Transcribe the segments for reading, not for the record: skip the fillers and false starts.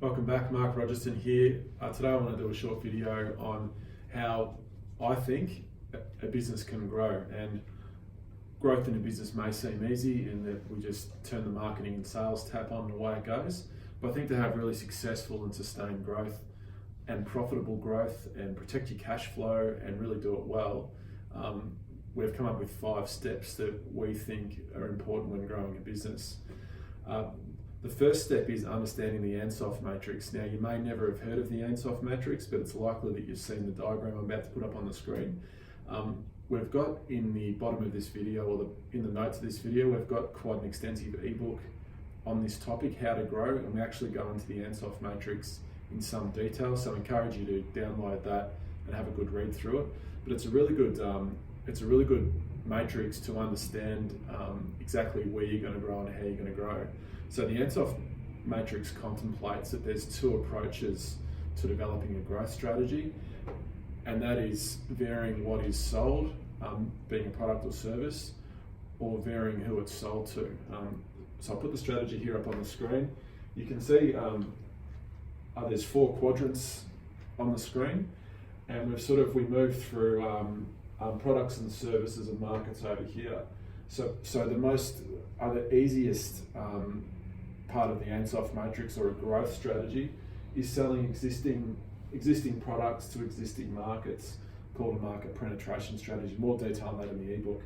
Welcome back, Mark Rogerson here. Today I want to do a short video on how I think a business can grow. And growth in a business may seem easy in that we just turn the marketing and sales tap on and away it goes. But I think to have really successful and sustained growth and profitable growth and protect your cash flow and really do it well, we've come up with 5 steps that we think are important when growing a business. The first step is understanding the Ansoff matrix. Now, you may never have heard of the Ansoff matrix, but it's likely that you've seen the diagram I'm about to put up on the screen. We've got in the bottom of this video, or in the notes of this video, we've got quite an extensive ebook on this topic, how to grow, and we actually go into the Ansoff matrix in some detail. So I encourage you to download that and have a good read through it. But it's a really good matrix to understand exactly where you're going to grow and how you're going to grow. So the Ansoff matrix contemplates that there's 2 approaches to developing a growth strategy, and that is varying what is sold, being a product or service, or varying who it's sold to. So I'll put the strategy here up on the screen. You can see there's 4 quadrants on the screen, and we moved through products and services and markets over here. So the easiest part of the Ansoff matrix, or a growth strategy, is selling existing products to existing markets, called a market penetration strategy. More detail on that in the ebook.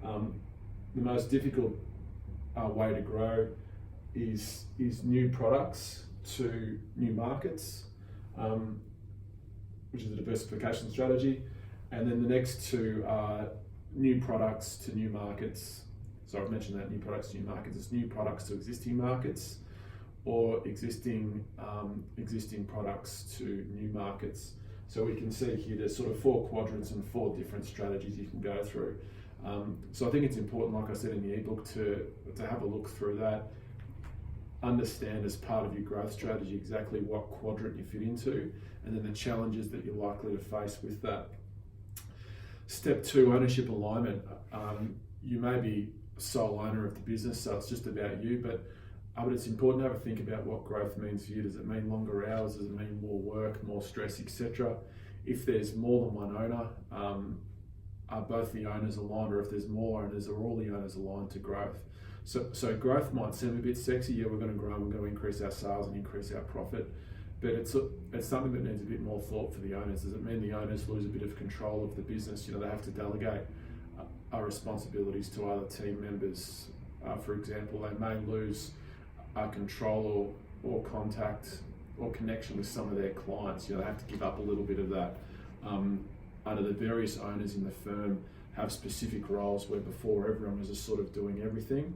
The most difficult way to grow is new products to new markets, which is a diversification strategy. And then the next 2 are new products to new markets. So I've mentioned that, new products to new markets. It's new products to existing markets, or existing products to new markets. So we can see here there's sort of 4 quadrants and 4 different strategies you can go through. So I think it's important, like I said in the ebook, to have a look through that, understand as part of your growth strategy exactly what quadrant you fit into, and then the challenges that you're likely to face with that. Step 2, ownership alignment. You may be sole owner of the business, so it's just about you, but it's important to have a think about what growth means for you. Does it mean longer hours? Does it mean more work, more stress, etc.? If there's more than one owner, are both the owners aligned? Or if there's more owners, are all the owners aligned to growth? So growth might seem a bit sexy. Yeah, we're going to grow and we're going to increase our sales and increase our profit, but it's something that needs a bit more thought for the owners. Does it mean the owners lose a bit of control of the business? They have to delegate our responsibilities to other team members. For example, they may lose control or contact or connection with some of their clients. They have to give up a little bit of that. Under the various owners in the firm have specific roles where before everyone was just sort of doing everything.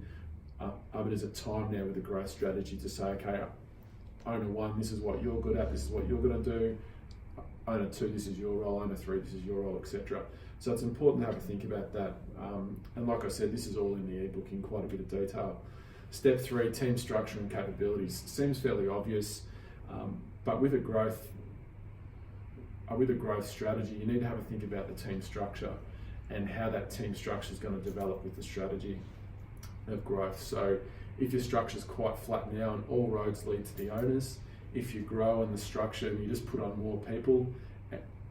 But there's a time now with a growth strategy to say, okay, owner 1, this is what you're good at, this is what you're going to do. Owner 2, this is your role. Owner 3, this is your role, etc. So it's important to have a think about that. And like I said, this is all in the ebook in quite a bit of detail. Step 3, team structure and capabilities. Seems fairly obvious, but with a growth strategy, you need to have a think about the team structure and how that team structure is going to develop with the strategy of growth. So if your structure is quite flat now and all roads lead to the owners, if you grow in the structure and you just put on more people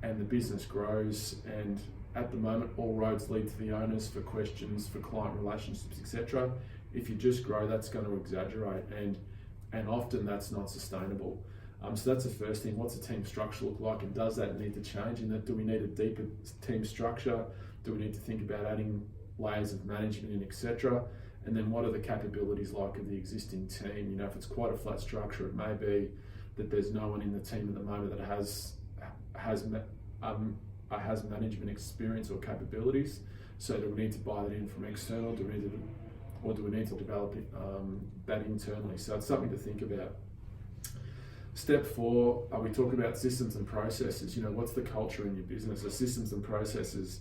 and the business grows, and at the moment all roads lead to the owners for questions, for client relationships, etc. If you just grow, that's going to exaggerate, and often that's not sustainable. So that's the first thing. What's the team structure look like, and does that need to change? And do we need a deeper team structure? Do we need to think about adding layers of management in, etc.? And then what are the capabilities like of the existing team? If it's quite a flat structure, it may be that there's no one in the team at the moment that has management experience or capabilities. So do we need to buy that in from external? Do we need to develop that internally? So it's something to think about. Step 4, we talk about systems and processes. What's the culture in your business? Are systems and processes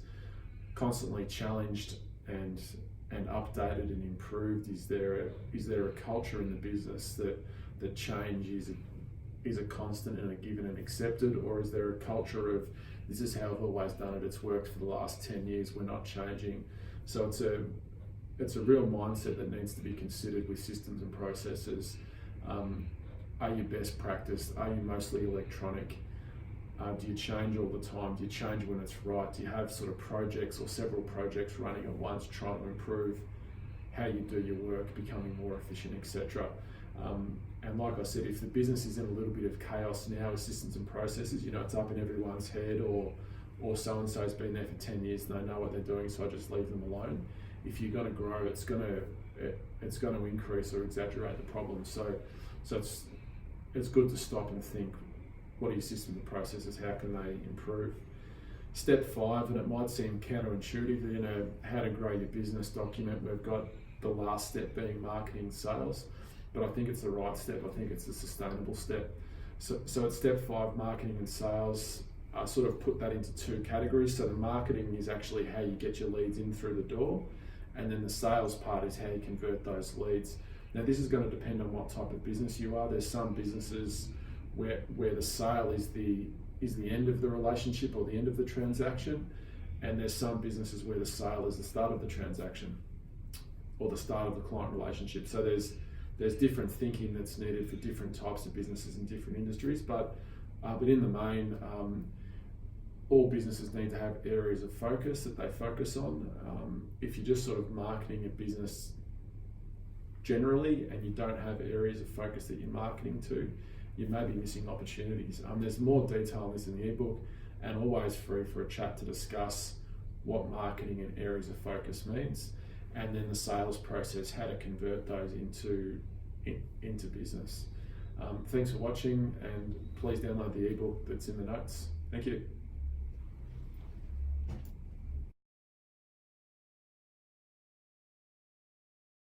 constantly challenged and updated and improved? Is there a culture in the business that change is a constant and a given and accepted, or is there a culture of this is how I've always done it, it's worked for the last 10 years, we're not changing? So it's a it's a real mindset that needs to be considered with systems and processes. are you best practiced? Are you mostly electronic? Do you change all the time? Do you change when it's right? Do you have sort of projects or several projects running at once trying to improve how you do your work, becoming more efficient, etc. And like I said, if the business is in a little bit of chaos now with systems and processes, it's up in everyone's head, or so-and-so's been there for 10 years and they know what they're doing, so I just leave them alone. If you're going to grow, it's going to increase or exaggerate the problem. So it's good to stop and think, what are your systems and processes? How can they improve? Step 5, and it might seem counterintuitive, how to grow your business document. We've got the last step being marketing and sales, but I think it's the right step. I think it's the sustainable step. So at step 5, marketing and sales, I sort of put that into 2 categories. So the marketing is actually how you get your leads in through the door, and then the sales part is how you convert those leads. Now this is going to depend on what type of business you are. There's some businesses where the sale is the end of the relationship or the end of the transaction, and there's some businesses where the sale is the start of the transaction or the start of the client relationship. So there's different thinking that's needed for different types of businesses in different industries, but in the main, all businesses need to have areas of focus that they focus on. If you're just sort of marketing a business generally and you don't have areas of focus that you're marketing to, you may be missing opportunities. There's more detail on this in the ebook, and always free for a chat to discuss what marketing and areas of focus means, and then the sales process, how to convert those into business. Thanks for watching, and please download the ebook that's in the notes. Thank you.